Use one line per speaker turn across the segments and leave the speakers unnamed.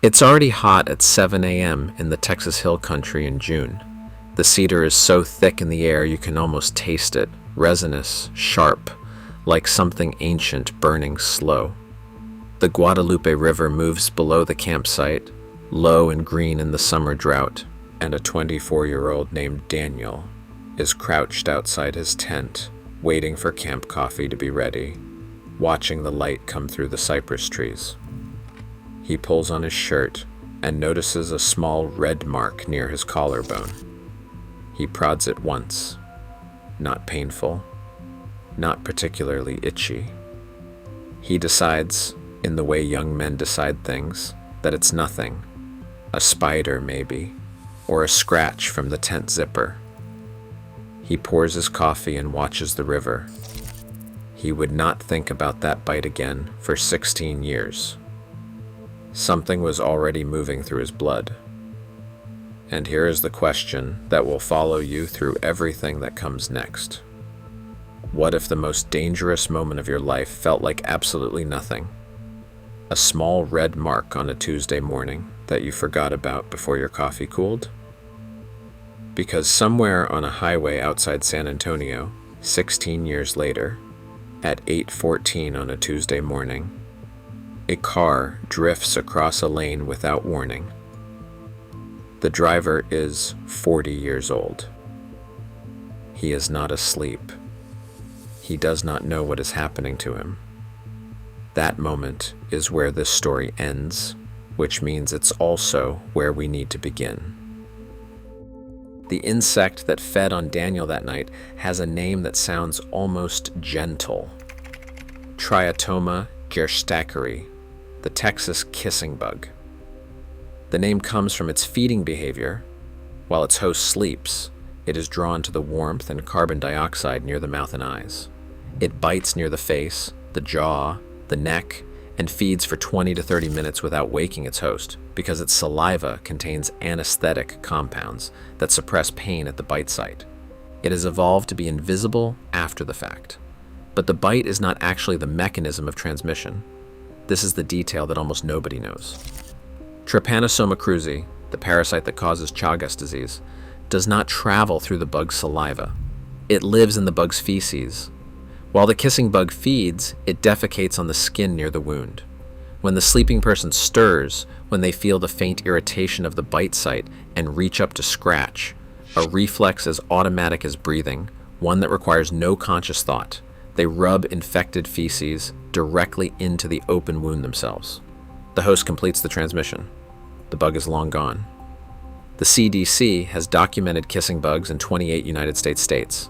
It's already hot at 7 a.m. in the Texas Hill Country in June. The cedar is so thick in the air you can almost taste it, resinous, sharp, like something ancient burning slow. The Guadalupe River moves below the campsite, low and green in the summer drought, and a 24-year-old named Daniel is crouched outside his tent, waiting for camp coffee to be ready, watching the light come through the cypress trees. He pulls on his shirt and notices a small red mark near his collarbone. He prods it once. Not painful, not particularly itchy. He decides, in the way young men decide things, that it's nothing. A spider, maybe, or a scratch from the tent zipper. He pours his coffee and watches the river. He would not think about that bite again for 16 years. Something was already moving through his blood. And here is the question that will follow you through everything that comes next. What if the most dangerous moment of your life felt like absolutely nothing? A small red mark on a Tuesday morning that you forgot about before your coffee cooled? Because somewhere on a highway outside San Antonio, 16 years later, at 8:14 on a Tuesday morning, a car drifts across a lane without warning. The driver is 40 years old. He is not asleep. He does not know what is happening to him. That moment is where this story ends, which means it's also where we need to begin. The insect that fed on Daniel that night has a name that sounds almost gentle. Triatoma gerstacheri, the Texas kissing bug. The name comes from its feeding behavior. While its host sleeps, it is drawn to the warmth and carbon dioxide near the mouth and eyes. It bites near the face, the jaw, the neck, and feeds for 20 to 30 minutes without waking its host, because its saliva contains anesthetic compounds that suppress pain at the bite site. It has evolved to be invisible after the fact. But the bite is not actually the mechanism of transmission. This is the detail that almost nobody knows. Trypanosoma cruzi, the parasite that causes Chagas disease, does not travel through the bug's saliva. It lives in the bug's feces. While the kissing bug feeds, it defecates on the skin near the wound. When the sleeping person stirs, when they feel the faint irritation of the bite site and reach up to scratch, a reflex as automatic as breathing, one that requires no conscious thought, they rub infected feces directly into the open wound themselves. The host completes the transmission. The bug is long gone. The CDC has documented kissing bugs in 28 United States: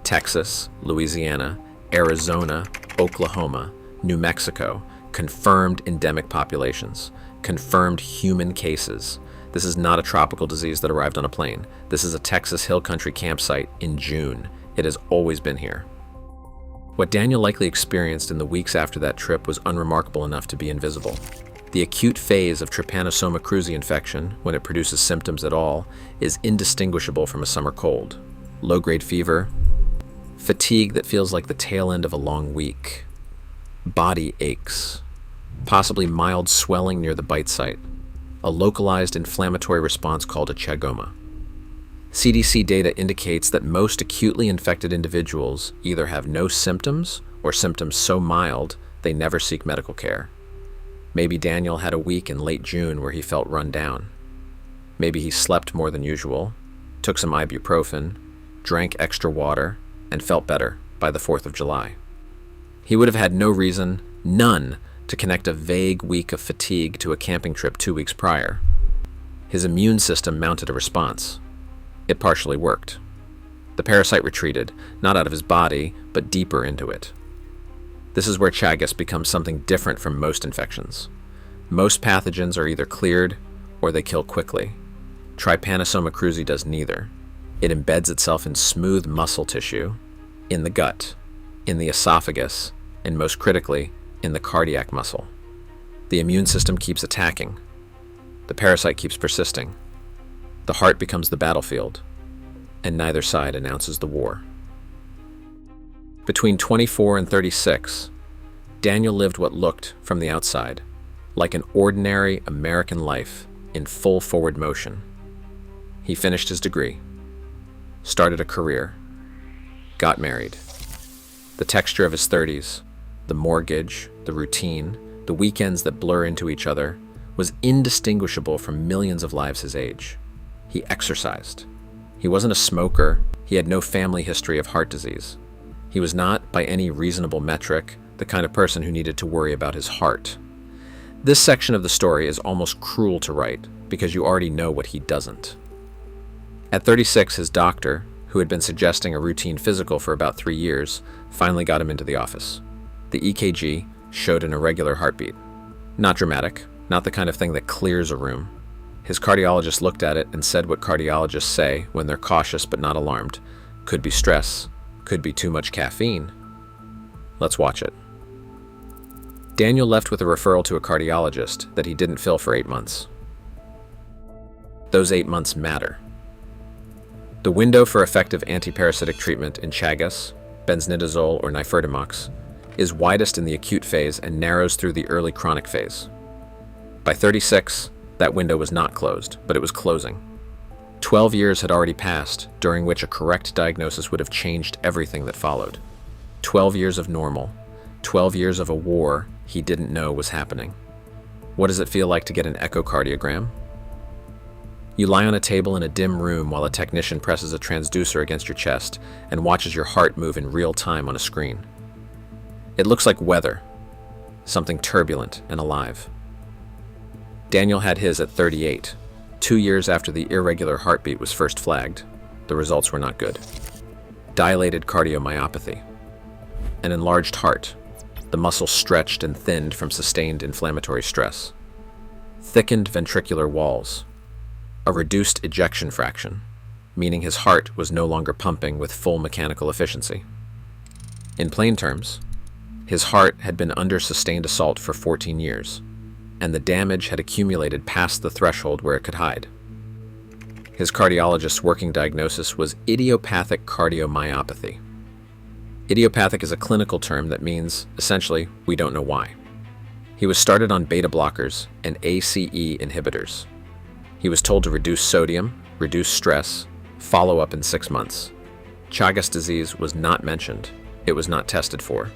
Texas, Louisiana, Arizona, Oklahoma, New Mexico, confirmed endemic populations, confirmed human cases. This is not a tropical disease that arrived on a plane. This is a Texas Hill Country campsite in June. It has always been here. What Daniel likely experienced in the weeks after that trip was unremarkable enough to be invisible. The acute phase of Trypanosoma cruzi infection, when it produces symptoms at all, is indistinguishable from a summer cold. Low-grade fever, fatigue that feels like the tail end of a long week, body aches, possibly mild swelling near the bite site, a localized inflammatory response called a chagoma. CDC data indicates that most acutely infected individuals either have no symptoms or symptoms so mild they never seek medical care. Maybe Daniel had a week in late June where he felt run down. Maybe he slept more than usual, took some ibuprofen, drank extra water, and felt better by the 4th of July. He would have had no reason, none, to connect a vague week of fatigue to a camping trip 2 weeks prior. His immune system mounted a response. It partially worked. The parasite retreated, not out of his body, but deeper into it. This is where Chagas becomes something different from most infections. Most pathogens are either cleared or they kill quickly. Trypanosoma cruzi does neither. It embeds itself in smooth muscle tissue, in the gut, in the esophagus, and most critically, in the cardiac muscle. The immune system keeps attacking. The parasite keeps persisting. The heart becomes the battlefield, and neither side announces the war. Between 24 and 36, Daniel lived what looked, from the outside, like an ordinary American life in full forward motion. He finished his degree, started a career, got married. The texture of his 30s, the mortgage, the routine, the weekends that blur into each other, was indistinguishable from millions of lives his age. He exercised. He wasn't a smoker. He had no family history of heart disease. He was not, by any reasonable metric, the kind of person who needed to worry about his heart. This section of the story is almost cruel to write because you already know what he doesn't. At 36, his doctor, who had been suggesting a routine physical for about 3 years, finally got him into the office. The EKG showed an irregular heartbeat. Not dramatic, not the kind of thing that clears a room. His cardiologist looked at it and said what cardiologists say when they're cautious but not alarmed. Could be stress, could be too much caffeine. Let's watch it. Daniel left with a referral to a cardiologist that he didn't fill for 8 months. Those 8 months matter. The window for effective antiparasitic treatment in Chagas, benznidazole or nifurtimox, is widest in the acute phase and narrows through the early chronic phase. By 36, that window was not closed, but it was closing. 12 years had already passed, during which a correct diagnosis would have changed everything that followed. 12 years of normal, 12 years of a war he didn't know was happening. What does it feel like to get an echocardiogram? You lie on a table in a dim room while a technician presses a transducer against your chest and watches your heart move in real time on a screen. It looks like weather, something turbulent and alive. Daniel had his at 38, 2 years after the irregular heartbeat was first flagged. The results were not good. Dilated cardiomyopathy. An enlarged heart, the muscle stretched and thinned from sustained inflammatory stress. Thickened ventricular walls. A reduced ejection fraction, meaning his heart was no longer pumping with full mechanical efficiency. In plain terms, his heart had been under sustained assault for 14 years, and the damage had accumulated past the threshold where it could hide. His cardiologist's working diagnosis was idiopathic cardiomyopathy. Idiopathic is a clinical term that means, essentially, we don't know why. He was started on beta blockers and ACE inhibitors. He was told to reduce sodium, reduce stress, follow up in 6 months. Chagas disease was not mentioned. It was not tested for.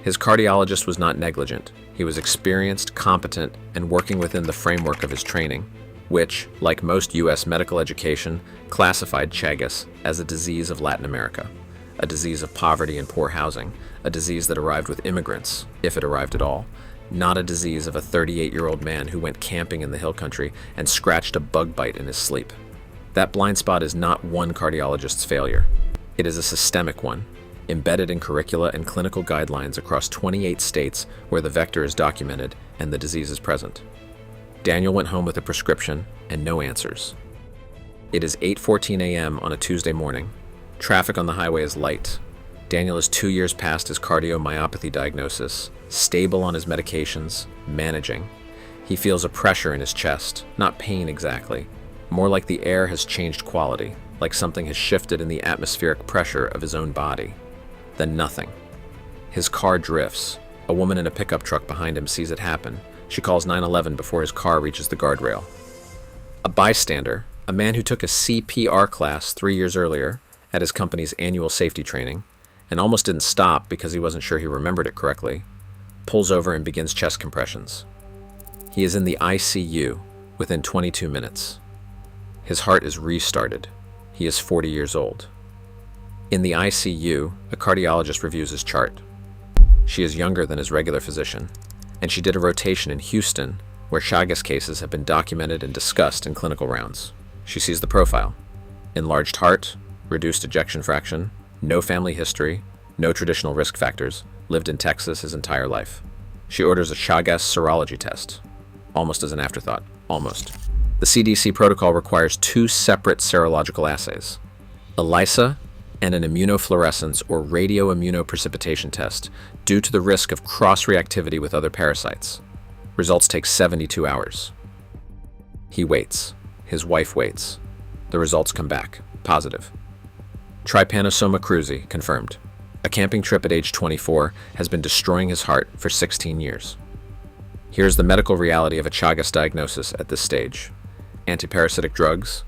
His cardiologist was not negligent. He was experienced, competent, and working within the framework of his training, which, like most U.S. medical education, classified Chagas as a disease of Latin America, a disease of poverty and poor housing, a disease that arrived with immigrants, if it arrived at all, not a disease of a 38-year-old man who went camping in the hill country and scratched a bug bite in his sleep. That blind spot is not one cardiologist's failure. It is a systemic one, embedded in curricula and clinical guidelines across 28 states where the vector is documented and the disease is present. Daniel went home with a prescription and no answers. It is 8:14 a.m. on a Tuesday morning. Traffic on the highway is light. Daniel is 2 years past his cardiomyopathy diagnosis, stable on his medications, managing. He feels a pressure in his chest, not pain exactly, more like the air has changed quality, like something has shifted in the atmospheric pressure of his own body. Then nothing. His car drifts. A woman in a pickup truck behind him sees it happen. She calls 911 before his car reaches the guardrail. A bystander, a man who took a CPR class 3 years earlier at his company's annual safety training, and almost didn't stop because he wasn't sure he remembered it correctly, pulls over and begins chest compressions. He is in the ICU within 22 minutes. His heart is restarted. He is 40 years old. In the ICU, a cardiologist reviews his chart. She is younger than his regular physician, and she did a rotation in Houston, where Chagas cases have been documented and discussed in clinical rounds. She sees the profile. Enlarged heart, reduced ejection fraction, no family history, no traditional risk factors, lived in Texas his entire life. She orders a Chagas serology test, almost as an afterthought, almost. The CDC protocol requires 2 separate serological assays, ELISA and an immunofluorescence or radioimmunoprecipitation test due to the risk of cross-reactivity with other parasites. Results take 72 hours. He waits. His wife waits. The results come back, positive. Trypanosoma cruzi, confirmed. A camping trip at age 24 has been destroying his heart for 16 years. Here's the medical reality of a Chagas diagnosis at this stage. Antiparasitic drugs,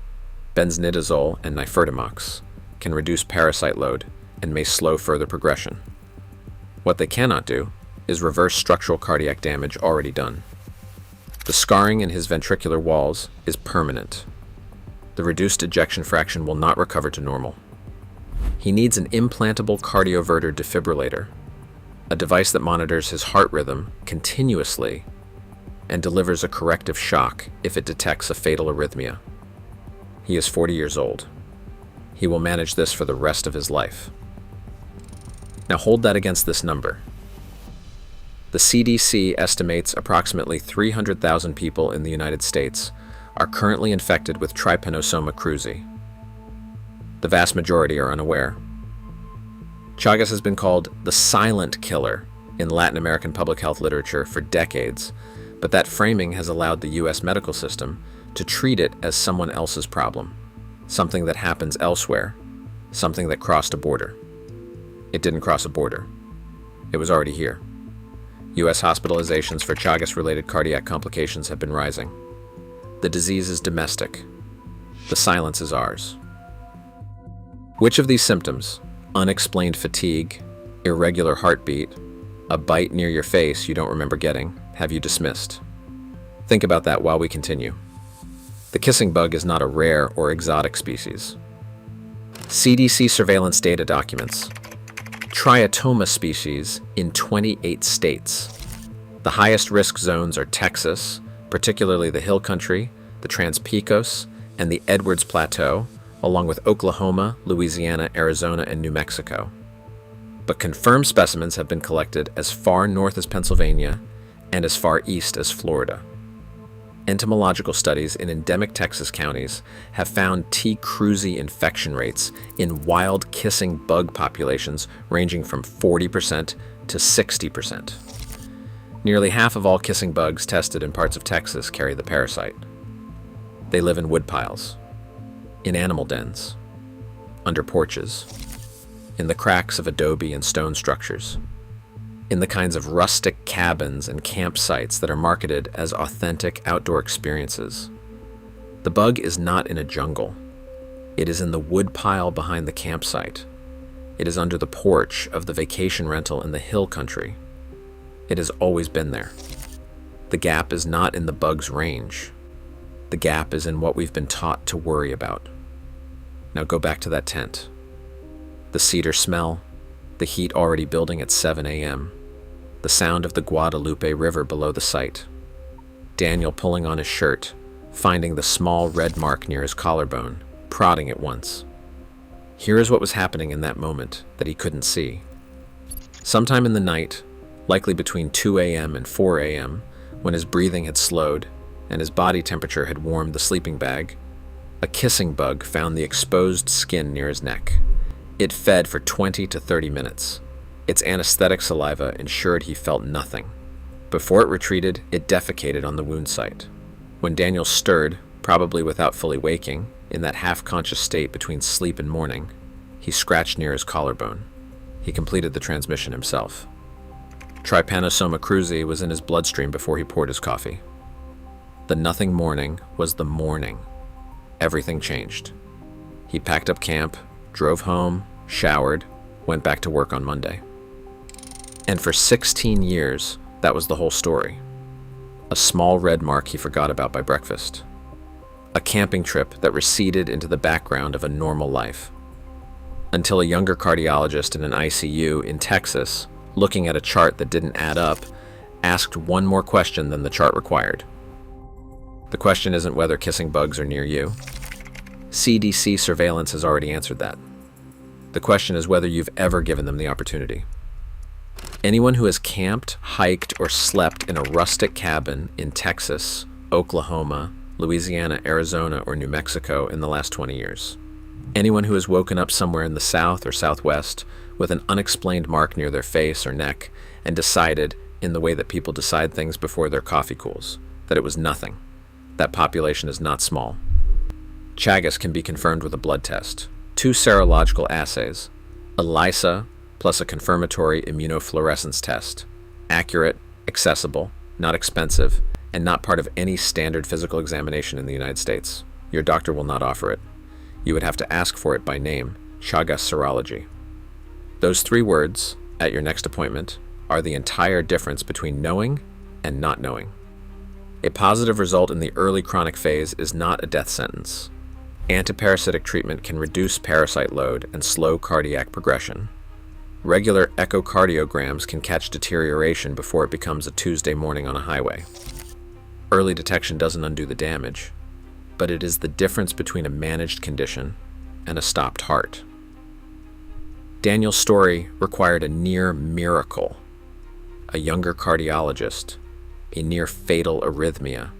benznidazole and nifurtimox, can reduce parasite load and may slow further progression. What they cannot do is reverse structural cardiac damage already done. The scarring in his ventricular walls is permanent. The reduced ejection fraction will not recover to normal. He needs an implantable cardioverter defibrillator, a device that monitors his heart rhythm continuously and delivers a corrective shock if it detects a fatal arrhythmia. He is 40 years old. He will manage this for the rest of his life. Now hold that against this number. The CDC estimates approximately 300,000 people in the United States are currently infected with Trypanosoma cruzi. The vast majority are unaware. Chagas has been called the silent killer in Latin American public health literature for decades, but that framing has allowed the US medical system to treat it as someone else's problem, something that happens elsewhere, something that crossed a border. It didn't cross a border. It was already here. US hospitalizations for Chagas-related cardiac complications have been rising. The disease is domestic. The silence is ours. Which of these symptoms, unexplained fatigue, irregular heartbeat, a bite near your face you don't remember getting, have you dismissed? Think about that while we continue. The kissing bug is not a rare or exotic species. CDC surveillance data documents triatoma species in 28 states. The highest risk zones are Texas, particularly the Hill Country, the Trans-Pecos, and the Edwards Plateau, along with Oklahoma, Louisiana, Arizona, and New Mexico. But confirmed specimens have been collected as far north as Pennsylvania and as far east as Florida. Entomological studies in endemic Texas counties have found T. cruzi infection rates in wild kissing bug populations ranging from 40% to 60%. Nearly half of all kissing bugs tested in parts of Texas carry the parasite. They live in woodpiles, in animal dens, under porches, in the cracks of adobe and stone structures, in the kinds of rustic cabins and campsites that are marketed as authentic outdoor experiences. The bug is not in a jungle. It is in the woodpile behind the campsite. It is under the porch of the vacation rental in the hill country. It has always been there. The gap is not in the bug's range. The gap is in what we've been taught to worry about. Now go back to that tent. The cedar smell, the heat already building at 7 a.m., the sound of the Guadalupe River below the site, Daniel pulling on his shirt, finding the small red mark near his collarbone, prodding it once. Here is what was happening in that moment that he couldn't see. Sometime in the night, likely between 2 a.m. and 4 a.m., when his breathing had slowed and his body temperature had warmed the sleeping bag, a kissing bug found the exposed skin near his neck. It fed for 20 to 30 minutes. Its anesthetic saliva ensured he felt nothing. Before it retreated, it defecated on the wound site. When Daniel stirred, probably without fully waking, in that half-conscious state between sleep and morning, he scratched near his collarbone. He completed the transmission himself. Trypanosoma cruzi was in his bloodstream before he poured his coffee. The nothing morning was the morning. Everything changed. He packed up camp, drove home, showered, went back to work on Monday. And for 16 years, that was the whole story. A small red mark he forgot about by breakfast. A camping trip that receded into the background of a normal life. Until a younger cardiologist in an ICU in Texas, looking at a chart that didn't add up, asked one more question than the chart required. The question isn't whether kissing bugs are near you. CDC surveillance has already answered that. The question is whether you've ever given them the opportunity. Anyone who has camped, hiked, or slept in a rustic cabin in Texas, Oklahoma, Louisiana, Arizona, or New Mexico in the last 20 years. Anyone who has woken up somewhere in the South or Southwest with an unexplained mark near their face or neck and decided, in the way that people decide things before their coffee cools, that it was nothing. That population is not small. Chagas can be confirmed with a blood test, 2 serological assays, ELISA plus a confirmatory immunofluorescence test, accurate, accessible, not expensive, and not part of any standard physical examination in the United States. Your doctor will not offer it. You would have to ask for it by name, Chagas serology. Those 3 words, at your next appointment, are the entire difference between knowing and not knowing. A positive result in the early chronic phase is not a death sentence. Antiparasitic treatment can reduce parasite load and slow cardiac progression. Regular echocardiograms can catch deterioration before it becomes a Tuesday morning on a highway. Early detection doesn't undo the damage, but it is the difference between a managed condition and a stopped heart. Daniel's story required a near miracle, a younger cardiologist, a near fatal arrhythmia,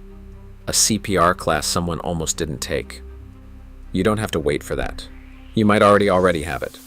a CPR class someone almost didn't take. You don't have to wait for that. You might already have it.